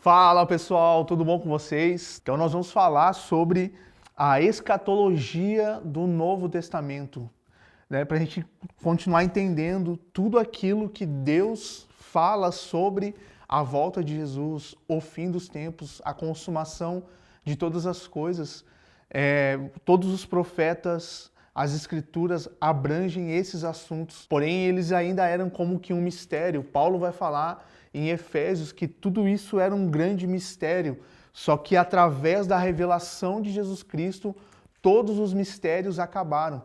Fala pessoal, tudo bom com vocês? Então nós vamos falar sobre a escatologia do Novo Testamento, né? Para a gente continuar entendendo tudo aquilo que Deus fala sobre a volta de Jesus, o fim dos tempos, a consumação de todas as coisas. Todos os profetas, as escrituras abrangem esses assuntos, porém eles ainda eram como que um mistério. Paulo vai falar em Efésios que tudo isso era um grande mistério, só que através da revelação de Jesus Cristo, todos os mistérios acabaram.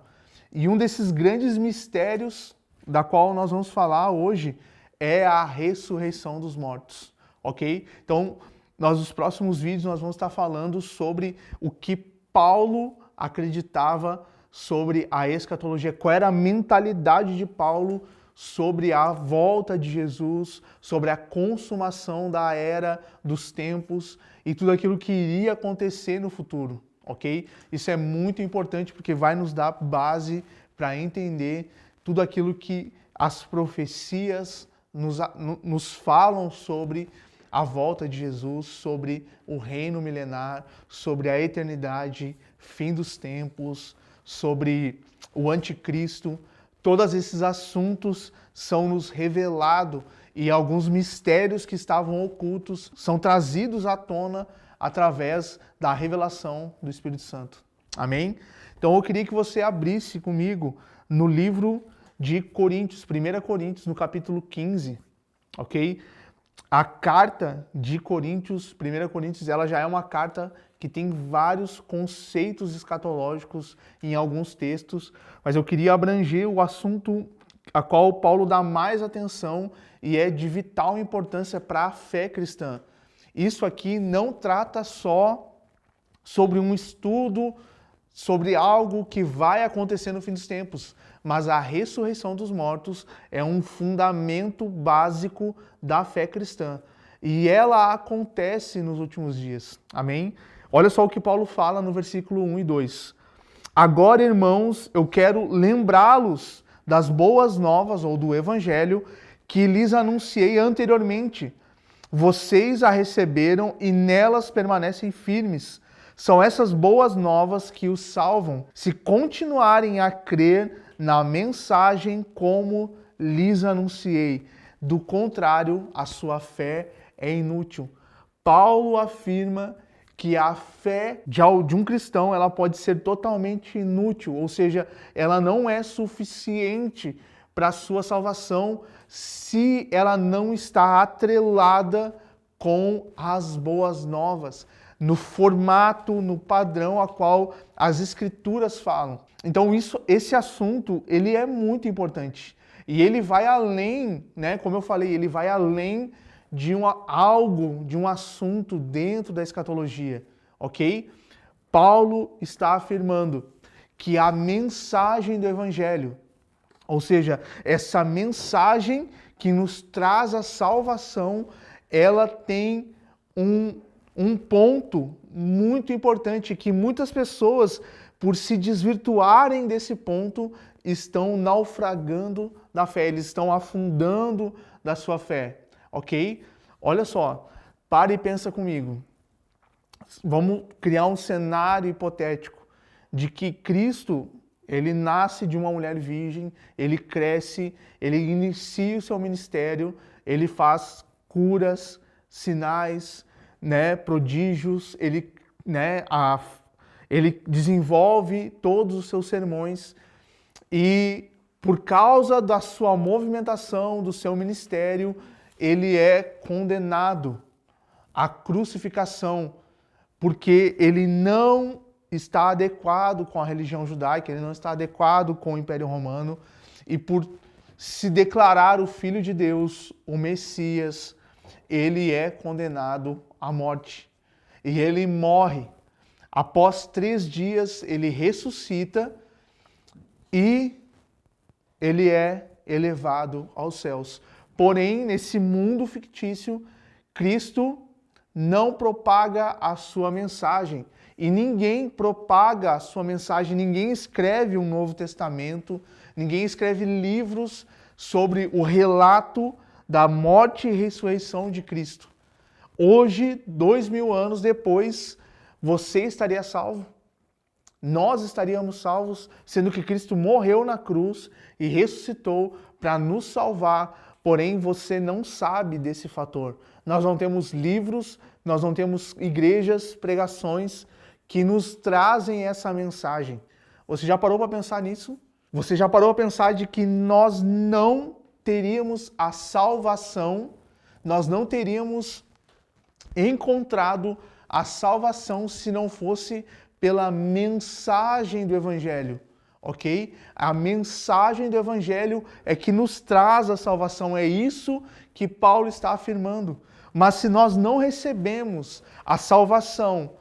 E um desses grandes mistérios, da qual nós vamos falar hoje, é a ressurreição dos mortos, ok? Então, nos próximos vídeos nós vamos estar falando sobre o que Paulo acreditava sobre a escatologia, qual era a mentalidade de Paulo sobre a volta de Jesus, sobre a consumação da era dos tempos e tudo aquilo que iria acontecer no futuro, ok? Isso é muito importante porque vai nos dar base para entender tudo aquilo que as profecias nos falam sobre a volta de Jesus, sobre o reino milenar, sobre a eternidade, fim dos tempos, sobre o anticristo. Todos esses assuntos são nos revelados e alguns mistérios que estavam ocultos são trazidos à tona através da revelação do Espírito Santo. Amém? Então eu queria que você abrisse comigo no livro de Coríntios, 1 Coríntios, no capítulo 15, ok? A carta de Coríntios, 1 Coríntios, ela já é uma carta que tem vários conceitos escatológicos em alguns textos, mas eu queria abranger o assunto a qual Paulo dá mais atenção e é de vital importância para a fé cristã. Isso aqui não trata só sobre um estudo, sobre algo que vai acontecer no fim dos tempos, mas a ressurreição dos mortos é um fundamento básico da fé cristã. E ela acontece nos últimos dias. Amém? Olha só o que Paulo fala no versículo 1 e 2. Agora, irmãos, eu quero lembrá-los das boas novas ou do evangelho que lhes anunciei anteriormente. Vocês a receberam e nelas permanecem firmes. São essas boas novas que os salvam, se continuarem a crer na mensagem como lhes anunciei. Do contrário, a sua fé é inútil. Paulo afirma que a fé de um cristão ela pode ser totalmente inútil, ou seja, ela não é suficiente para a sua salvação se ela não está atrelada com as boas novas, no formato, no padrão a qual as escrituras falam. Então esse assunto ele é muito importante e ele vai além, né? Como eu falei, ele vai além de um assunto dentro da escatologia, ok? Paulo está afirmando que a mensagem do evangelho, ou seja, essa mensagem que nos traz a salvação, ela tem um ponto muito importante que muitas pessoas, por se desvirtuarem desse ponto, estão naufragando da fé, eles estão afundando da sua fé, ok? Olha só, para e pensa comigo. Vamos criar um cenário hipotético de que Cristo, ele nasce de uma mulher virgem, ele cresce, ele inicia o seu ministério, ele faz curas, sinais, né, prodígios, ele desenvolve todos os seus sermões e por causa da sua movimentação, do seu ministério, ele é condenado à crucificação, porque ele não está adequado com a religião judaica, ele não está adequado com o Império Romano, e por se declarar o Filho de Deus, o Messias, ele é condenado à morte. E ele morre. Após 3 dias, ele ressuscita e ele é elevado aos céus. Porém, nesse mundo fictício, Cristo não propaga a sua mensagem. E ninguém propaga a sua mensagem, ninguém escreve um Novo Testamento, ninguém escreve livros sobre o relato da morte e ressurreição de Cristo. hoje, 2000 anos depois, você estaria salvo? Nós estaríamos salvos, sendo que Cristo morreu na cruz e ressuscitou para nos salvar, porém você não sabe desse fator. Nós não temos livros, nós não temos igrejas, pregações que nos trazem essa mensagem. Você já parou para pensar nisso? Você já parou para pensar de que nós não teríamos a salvação, nós não teríamos encontrado a salvação se não fosse pela mensagem do Evangelho, ok? A mensagem do Evangelho é que nos traz a salvação, é isso que Paulo está afirmando. Mas se nós não recebemos a salvação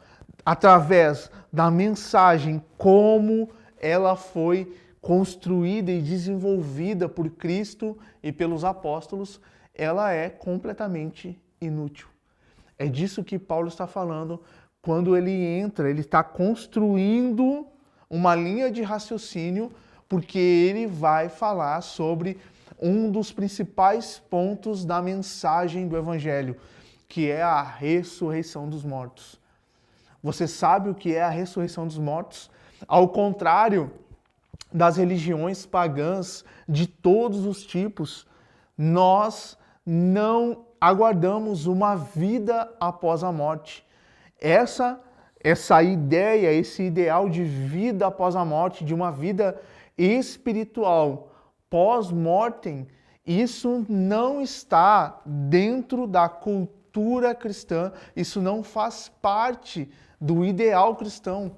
através da mensagem, como ela foi construída e desenvolvida por Cristo e pelos apóstolos, ela é completamente inútil. É disso que Paulo está falando quando ele entra, ele está construindo uma linha de raciocínio, porque ele vai falar sobre um dos principais pontos da mensagem do Evangelho, que é a ressurreição dos mortos. Você sabe o que é a ressurreição dos mortos? Ao contrário das religiões pagãs de todos os tipos, nós não aguardamos uma vida após a morte. Essa ideia, esse ideal de vida após a morte, de uma vida espiritual pós-mortem, isso não está dentro da cultura cristã, isso não faz parte do ideal cristão.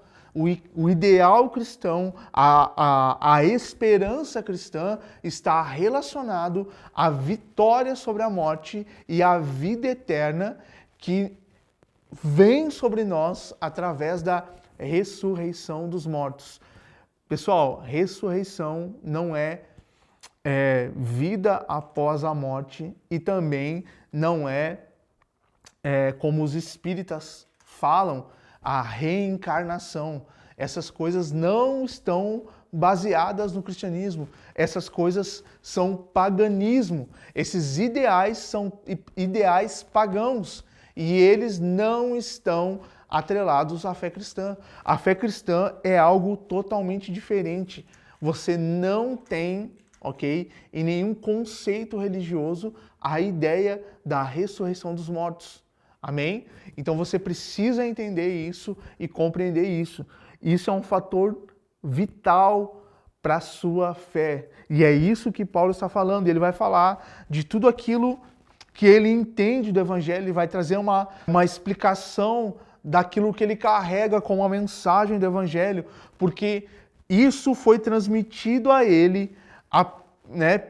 O ideal cristão, a esperança cristã está relacionado à vitória sobre a morte e à vida eterna que vem sobre nós através da ressurreição dos mortos. Pessoal, ressurreição não é vida após a morte e também não é como os espíritas falam, a reencarnação. Essas coisas não estão baseadas no cristianismo. Essas coisas são paganismo. Esses ideais são ideais pagãos e eles não estão atrelados à fé cristã. A fé cristã é algo totalmente diferente. Você não tem, ok, em nenhum conceito religioso a ideia da ressurreição dos mortos. Amém? Então você precisa entender isso e compreender isso. Isso é um fator vital para a sua fé. E é isso que Paulo está falando. Ele vai falar de tudo aquilo que ele entende do Evangelho, ele vai trazer uma explicação daquilo que ele carrega como a mensagem do Evangelho, porque isso foi transmitido a ele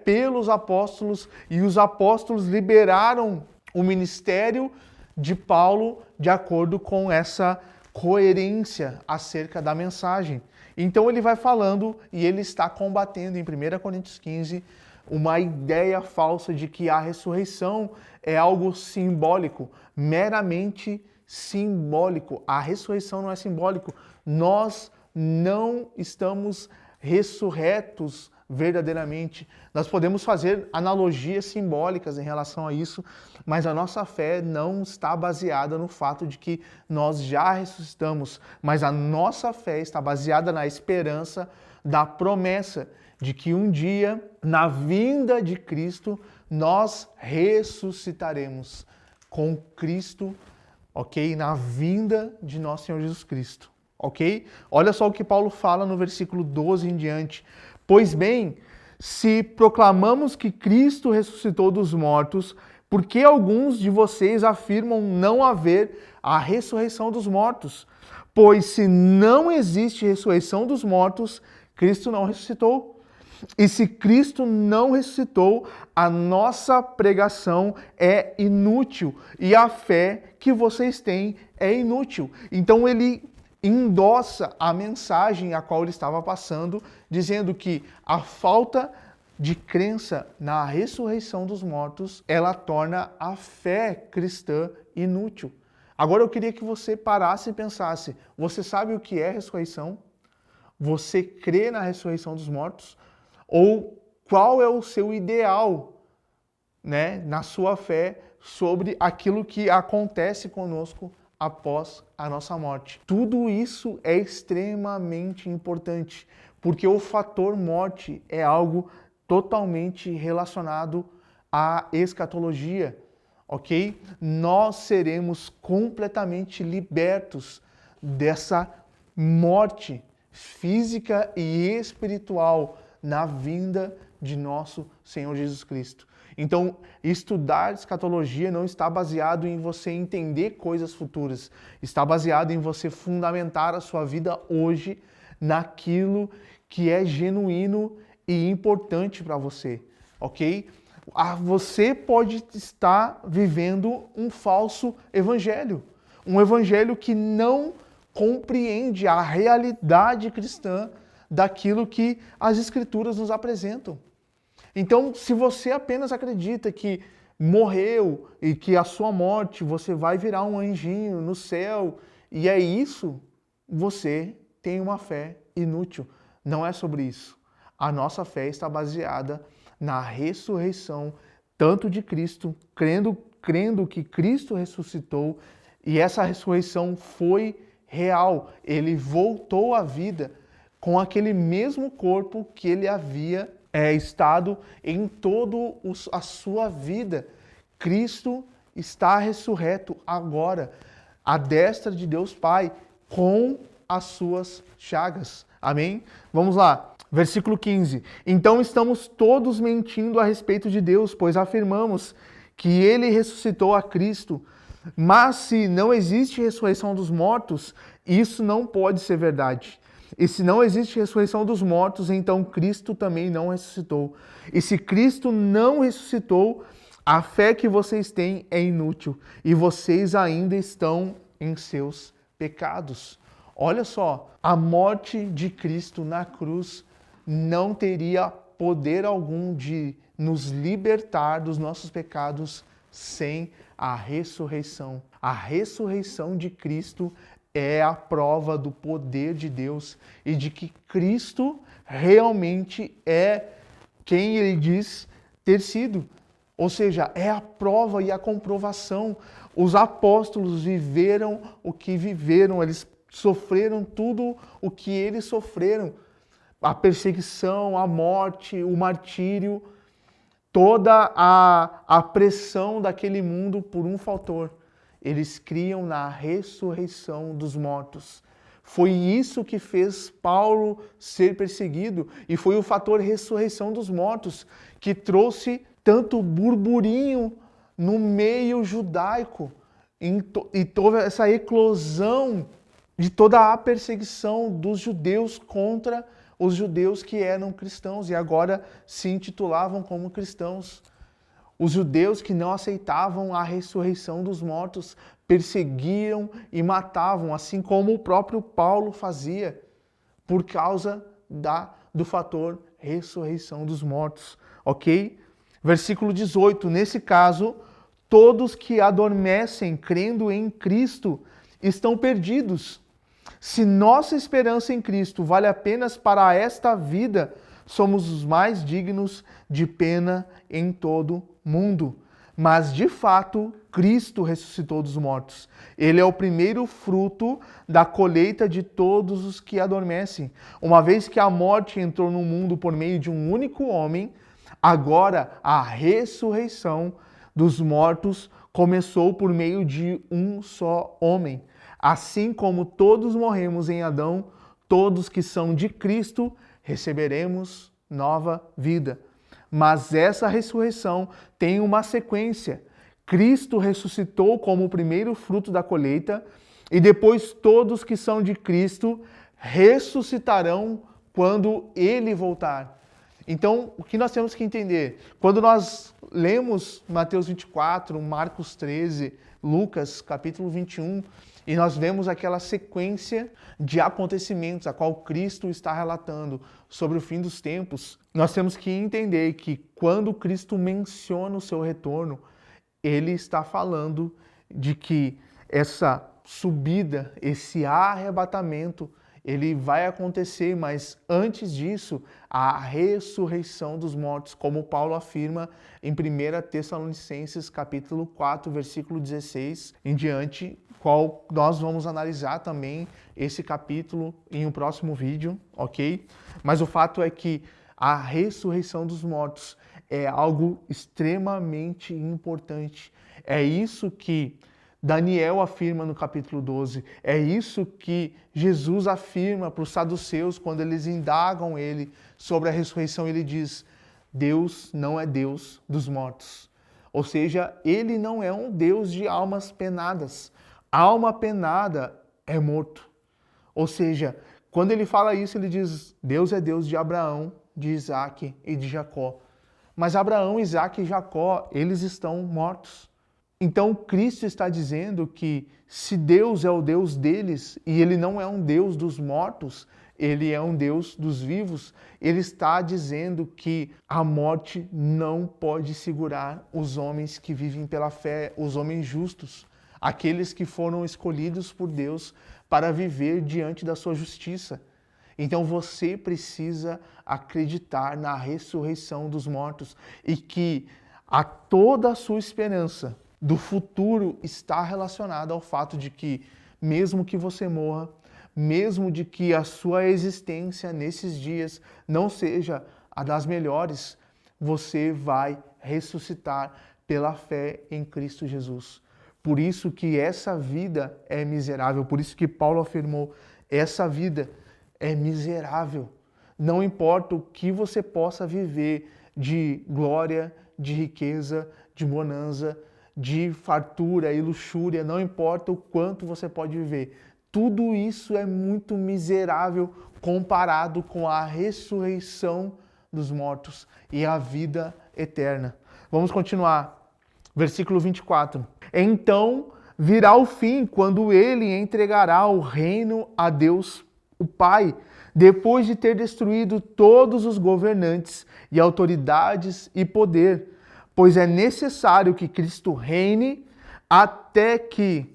pelos apóstolos, e os apóstolos liberaram o ministério de Paulo de acordo com essa coerência acerca da mensagem. Então ele vai falando e ele está combatendo em 1 Coríntios 15 uma ideia falsa de que a ressurreição é algo simbólico, meramente simbólico. A ressurreição não é simbólico. Nós não estamos ressurretos verdadeiramente. Nós podemos fazer analogias simbólicas em relação a isso, mas a nossa fé não está baseada no fato de que nós já ressuscitamos, mas a nossa fé está baseada na esperança da promessa de que um dia, na vinda de Cristo, nós ressuscitaremos com Cristo, ok? Na vinda de nosso Senhor Jesus Cristo, ok? Olha só o que Paulo fala no versículo 12 em diante. Pois bem, se proclamamos que Cristo ressuscitou dos mortos, por que alguns de vocês afirmam não haver a ressurreição dos mortos? Pois se não existe ressurreição dos mortos, Cristo não ressuscitou. E se Cristo não ressuscitou, a nossa pregação é inútil e a fé que vocês têm é inútil. Então ele endossa a mensagem a qual ele estava passando, dizendo que a falta de crença na ressurreição dos mortos, ela torna a fé cristã inútil. Agora eu queria que você parasse e pensasse, você sabe o que é ressurreição? Você crê na ressurreição dos mortos? Ou qual é o seu ideal, na sua fé sobre aquilo que acontece conosco após a nossa morte. Tudo isso é extremamente importante, porque o fator morte é algo totalmente relacionado à escatologia, ok? Nós seremos completamente libertos dessa morte física e espiritual na vinda de nosso Senhor Jesus Cristo. Então, estudar escatologia não está baseado em você entender coisas futuras, está baseado em você fundamentar a sua vida hoje naquilo que é genuíno e importante para você, ok? Você pode estar vivendo um falso evangelho, um evangelho que não compreende a realidade cristã daquilo que as Escrituras nos apresentam. Então, se você apenas acredita que morreu e que a sua morte você vai virar um anjinho no céu e é isso, você tem uma fé inútil. Não é sobre isso. A nossa fé está baseada na ressurreição, tanto de Cristo, crendo que Cristo ressuscitou e essa ressurreição foi real. Ele voltou à vida com aquele mesmo corpo que ele havia estado em toda a sua vida. Cristo está ressurreto agora, à destra de Deus Pai, com as suas chagas. Amém? Vamos lá. Versículo 15. Então estamos todos mentindo a respeito de Deus, pois afirmamos que ele ressuscitou a Cristo. Mas se não existe ressurreição dos mortos, isso não pode ser verdade. E se não existe ressurreição dos mortos, então Cristo também não ressuscitou. E se Cristo não ressuscitou, a fé que vocês têm é inútil e vocês ainda estão em seus pecados. Olha só, a morte de Cristo na cruz não teria poder algum de nos libertar dos nossos pecados sem a ressurreição. A ressurreição de Cristo é a prova do poder de Deus e de que Cristo realmente é quem ele diz ter sido. Ou seja, é a prova e a comprovação. Os apóstolos viveram o que viveram, eles sofreram tudo o que eles sofreram. A perseguição, a morte, o martírio, toda a pressão daquele mundo por um fator. Eles criam na ressurreição dos mortos. Foi isso que fez Paulo ser perseguido e foi o fator ressurreição dos mortos que trouxe tanto burburinho no meio judaico e toda essa eclosão de toda a perseguição dos judeus contra os judeus que eram cristãos e agora se intitulavam como cristãos. Os judeus que não aceitavam a ressurreição dos mortos perseguiam e matavam, assim como o próprio Paulo fazia, por causa do fator ressurreição dos mortos, ok? Versículo 18, nesse caso, todos que adormecem crendo em Cristo estão perdidos. Se nossa esperança em Cristo vale apenas para esta vida, somos os mais dignos de pena em todo mundo. Mas, de fato, Cristo ressuscitou dos mortos. Ele é o primeiro fruto da colheita de todos os que adormecem. Uma vez que a morte entrou no mundo por meio de um único homem, agora a ressurreição dos mortos começou por meio de um só homem. Assim como todos morremos em Adão, todos que são de Cristo receberemos nova vida. Mas essa ressurreição tem uma sequência. Cristo ressuscitou como o primeiro fruto da colheita e depois todos que são de Cristo ressuscitarão quando ele voltar. Então, o que nós temos que entender? Quando nós lemos Mateus 24, Marcos 13, Lucas capítulo 21, e nós vemos aquela sequência de acontecimentos a qual Cristo está relatando sobre o fim dos tempos, nós temos que entender que quando Cristo menciona o seu retorno, ele está falando de que essa subida, esse arrebatamento, ele vai acontecer, mas antes disso, a ressurreição dos mortos, como Paulo afirma em 1 Tessalonicenses capítulo 4, versículo 16 em diante, qual nós vamos analisar também esse capítulo em um próximo vídeo, ok? Mas o fato é que a ressurreição dos mortos é algo extremamente importante. É isso que Daniel afirma no capítulo 12. É isso que Jesus afirma para os saduceus quando eles indagam ele sobre a ressurreição. Ele diz: Deus não é Deus dos mortos. Ou seja, ele não é um Deus de almas penadas. Alma penada é morto. Ou seja, quando ele fala isso, ele diz: Deus é Deus de Abraão, de Isaac e de Jacó. Mas Abraão, Isaac e Jacó, eles estão mortos. Então Cristo está dizendo que se Deus é o Deus deles e ele não é um Deus dos mortos, ele é um Deus dos vivos, ele está dizendo que a morte não pode segurar os homens que vivem pela fé, os homens justos, aqueles que foram escolhidos por Deus para viver diante da sua justiça. Então você precisa acreditar na ressurreição dos mortos e que a toda a sua esperança do futuro está relacionada ao fato de que, mesmo que você morra, mesmo de que a sua existência nesses dias não seja a das melhores, você vai ressuscitar pela fé em Cristo Jesus. Por isso que essa vida é miserável, por isso que Paulo afirmou, essa vida é miserável. Não importa o que você possa viver de glória, de riqueza, de bonança, de fartura e luxúria, não importa o quanto você pode viver. Tudo isso é muito miserável comparado com a ressurreição dos mortos e a vida eterna. Vamos continuar. Versículo 24. Então virá o fim, quando ele entregará o reino a Deus, o Pai, depois de ter destruído todos os governantes e autoridades e poder, pois é necessário que Cristo reine até que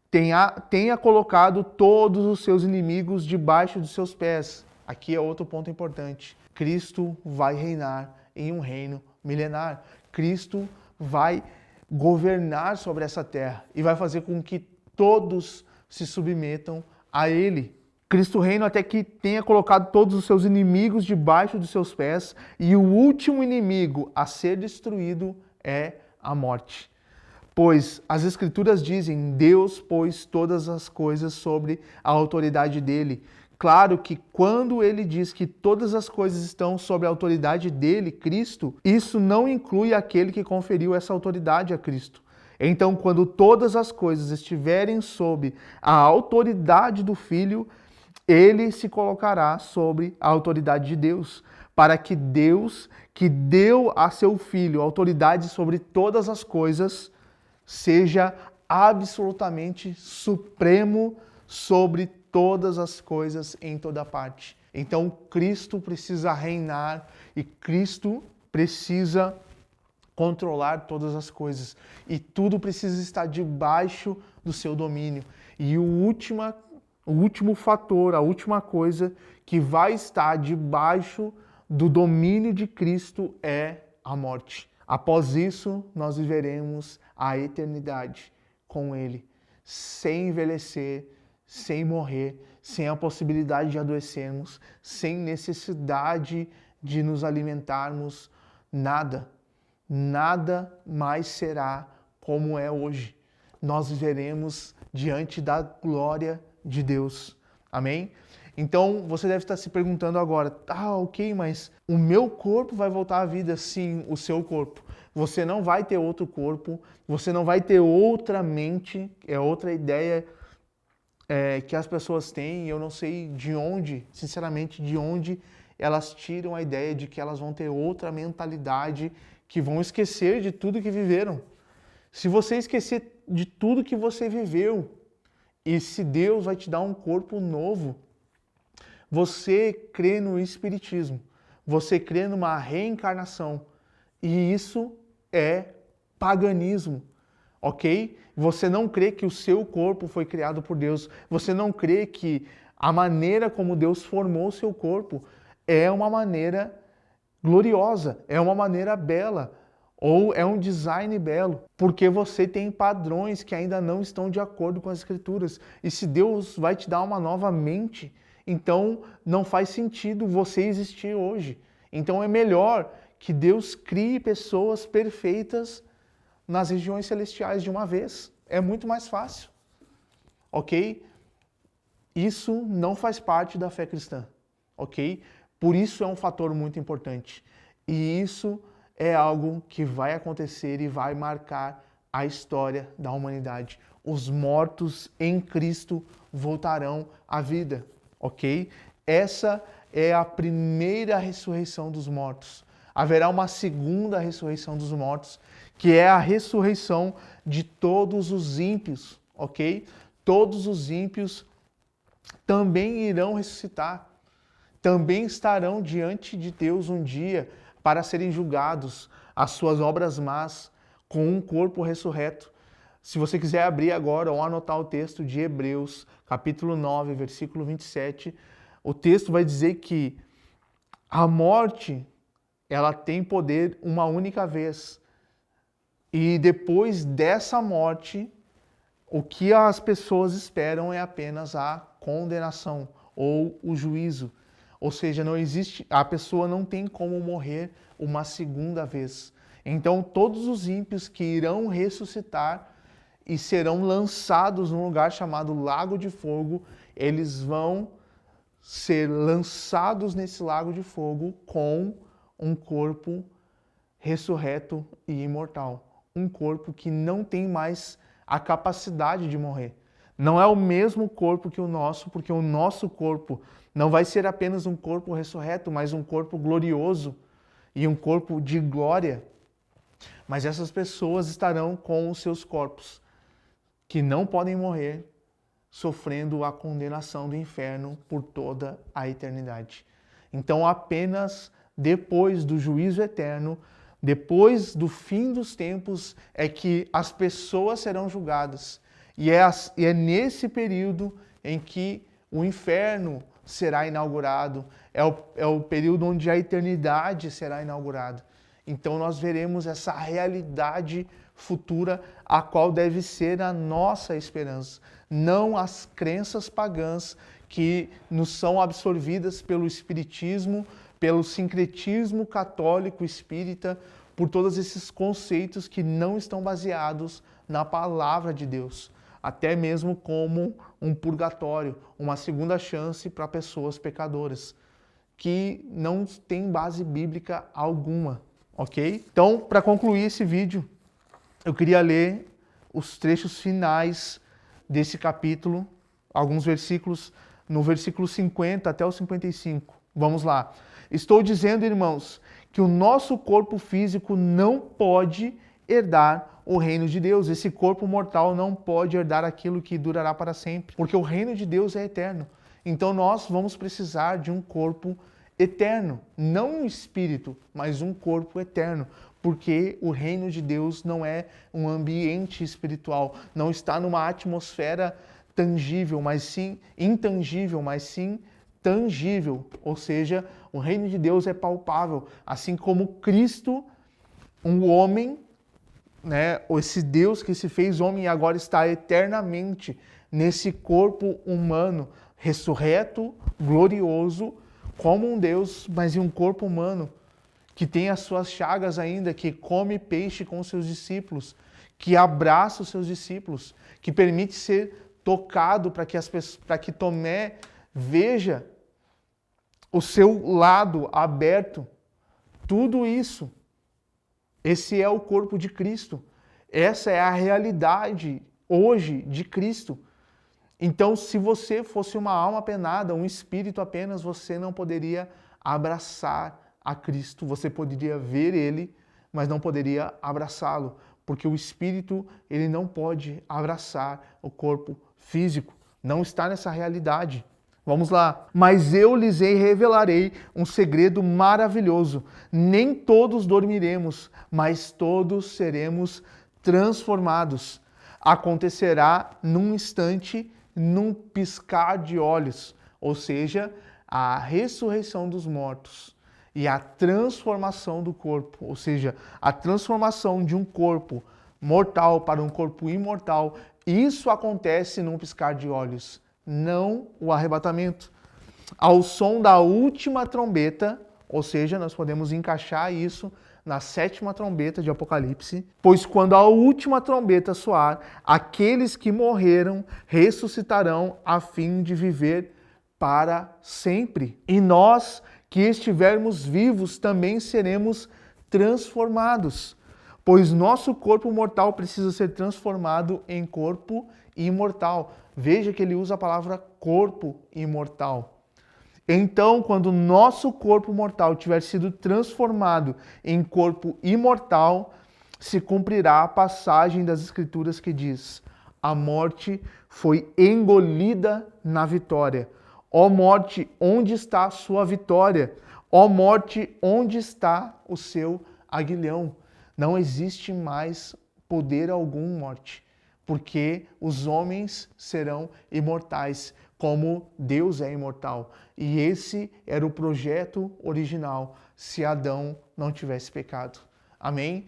tenha colocado todos os seus inimigos debaixo dos seus pés. Aqui é outro ponto importante. Cristo vai reinar em um reino milenar. Cristo vai governar sobre essa terra e vai fazer com que todos se submetam a Ele. Cristo reina até que tenha colocado todos os seus inimigos debaixo dos seus pés, e o último inimigo a ser destruído é a morte. Pois as Escrituras dizem: Deus pôs todas as coisas sobre a autoridade dele. Claro que quando ele diz que todas as coisas estão sob a autoridade dele, Cristo, isso não inclui aquele que conferiu essa autoridade a Cristo. Então, quando todas as coisas estiverem sob a autoridade do Filho, ele se colocará sobre a autoridade de Deus, para que Deus, que deu a seu Filho autoridade sobre todas as coisas, seja absolutamente supremo sobre todas as coisas em toda parte. Então Cristo precisa reinar e Cristo precisa controlar todas as coisas. E tudo precisa estar debaixo do seu domínio. E o último fator, a última coisa que vai estar debaixo do domínio de Cristo é a morte. Após isso, nós viveremos a eternidade com Ele, sem envelhecer, sem morrer, sem a possibilidade de adoecermos, sem necessidade de nos alimentarmos, nada. Nada mais será como é hoje. Nós viveremos diante da glória de Deus. Amém? Então, você deve estar se perguntando agora, ok, mas o meu corpo vai voltar à vida? Sim, o seu corpo. Você não vai ter outro corpo, você não vai ter outra mente, é outra ideia que as pessoas têm, e eu não sei de onde, sinceramente, de onde elas tiram a ideia de que elas vão ter outra mentalidade, que vão esquecer de tudo que viveram. Se você esquecer de tudo que você viveu, e se Deus vai te dar um corpo novo, você crê no Espiritismo, você crê numa reencarnação, e isso é paganismo, ok? Você não crê que o seu corpo foi criado por Deus, você não crê que A maneira como Deus formou o seu corpo é uma maneira gloriosa, é uma maneira bela, ou é um design belo, porque você tem padrões que ainda não estão de acordo com as Escrituras. E se Deus vai te dar uma nova mente, então não faz sentido você existir hoje. Então é melhor que Deus crie pessoas perfeitas nas regiões celestiais de uma vez. É muito mais fácil, ok? Isso não faz parte da fé cristã, ok? Por isso é um fator muito importante. E isso é algo que vai acontecer e vai marcar a história da humanidade. Os mortos em Cristo voltarão à vida, ok? Essa é a primeira ressurreição dos mortos. Haverá uma segunda ressurreição dos mortos, que é a ressurreição de todos os ímpios, ok? Todos os ímpios também irão ressuscitar, também estarão diante de Deus um dia para serem julgados as suas obras más com um corpo ressurreto. Se você quiser abrir agora ou anotar o texto de Hebreus, capítulo 9, versículo 27, o texto vai dizer que a morte, ela tem poder uma única vez. E depois dessa morte, o que as pessoas esperam é apenas a condenação ou o juízo. Ou seja, não existe, a pessoa não tem como morrer uma segunda vez. Então, todos os ímpios que irão ressuscitar e serão lançados num lugar chamado Lago de Fogo, eles vão ser lançados nesse lago de fogo com um corpo ressurreto e imortal. Um corpo que não tem mais a capacidade de morrer. Não é o mesmo corpo que o nosso, porque o nosso corpo não vai ser apenas um corpo ressurreto, mas um corpo glorioso e um corpo de glória. Mas essas pessoas estarão com os seus corpos, que não podem morrer, sofrendo a condenação do inferno por toda a eternidade. Então, apenas depois do juízo eterno, depois do fim dos tempos, é que as pessoas serão julgadas. E é nesse período em que o inferno será inaugurado, é o período onde a eternidade será inaugurada. Então nós veremos essa realidade futura, a qual deve ser a nossa esperança, não as crenças pagãs que nos são absorvidas pelo espiritismo, pelo sincretismo católico espírita, por todos esses conceitos que não estão baseados na palavra de Deus, até mesmo como um purgatório, uma segunda chance para pessoas pecadoras, que não tem base bíblica alguma, ok? Então, para concluir esse vídeo, eu queria ler os trechos finais desse capítulo, alguns versículos, no versículo 50 até o 55. Vamos lá. Estou dizendo, irmãos, que o nosso corpo físico não pode herdar o reino de Deus. Esse corpo mortal não pode herdar aquilo que durará para sempre, porque o reino de Deus é eterno. Então nós vamos precisar de um corpo eterno, não um espírito, mas um corpo eterno, porque o reino de Deus não é um ambiente espiritual, não está numa atmosfera tangível, mas sim intangível, mas sim tangível, ou seja, o reino de Deus é palpável, assim como Cristo, um homem, né, esse Deus que se fez homem e agora está eternamente nesse corpo humano, ressurreto, glorioso, como um Deus, mas em um corpo humano, que tem as suas chagas ainda, que come peixe com os seus discípulos, que abraça os seus discípulos, que permite ser tocado para que Tomé veja o seu lado aberto. Tudo isso, esse é o corpo de Cristo. Essa é a realidade hoje de Cristo. Então, se você fosse uma alma penada, um espírito apenas, você não poderia abraçar a Cristo. Você poderia ver ele, mas não poderia abraçá-lo, porque o espírito, ele não pode abraçar o corpo físico. Não está nessa realidade. Vamos lá. Mas eu lhes revelarei um segredo maravilhoso. Nem todos dormiremos, mas todos seremos transformados. Acontecerá num instante, num piscar de olhos. ou seja, a ressurreição dos mortos e a transformação do corpo, ou seja, a transformação de um corpo mortal para um corpo imortal, isso acontece num piscar de olhos, não o arrebatamento. Ao som da última trombeta, ou seja, nós podemos encaixar isso na 7ª trombeta de Apocalipse, pois quando a última trombeta soar, aqueles que morreram ressuscitarão a fim de viver para sempre. E nós que estivermos vivos também seremos transformados, pois nosso corpo mortal precisa ser transformado em corpo imortal. Veja que ele usa a palavra corpo imortal. Então, quando nosso corpo mortal tiver sido transformado em corpo imortal, se cumprirá a passagem das Escrituras que diz: a morte foi engolida na vitória. Ó morte, onde está a sua vitória? Ó morte, onde está o seu aguilhão? Não existe mais poder algum, morte, porque os homens serão imortais, como Deus é imortal. E esse era o projeto original, se Adão não tivesse pecado. Amém?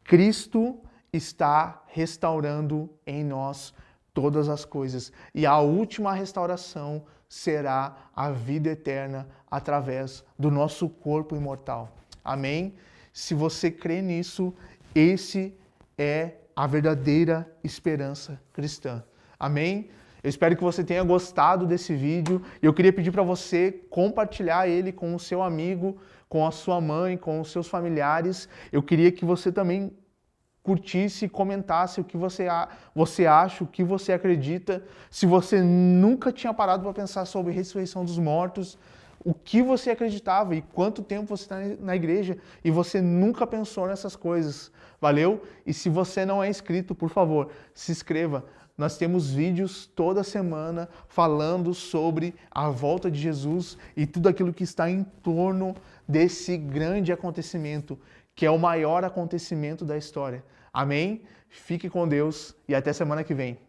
Cristo está restaurando em nós todas as coisas. E a última restauração será a vida eterna através do nosso corpo imortal. Amém? Se você crê nisso, esse é a verdadeira esperança cristã. Amém? Eu espero que você tenha gostado desse vídeo e eu queria pedir para você compartilhar ele com o seu amigo, com a sua mãe, com os seus familiares. Eu queria que você também curtisse e comentasse o que você acha, o que você acredita. Se você nunca tinha parado para pensar sobre a ressurreição dos mortos, o que você acreditava e quanto tempo você está na igreja e você nunca pensou nessas coisas. Valeu? E se você não é inscrito, por favor, se inscreva. Nós temos vídeos toda semana falando sobre a volta de Jesus e tudo aquilo que está em torno desse grande acontecimento, que é o maior acontecimento da história. Amém? Fique com Deus e até semana que vem.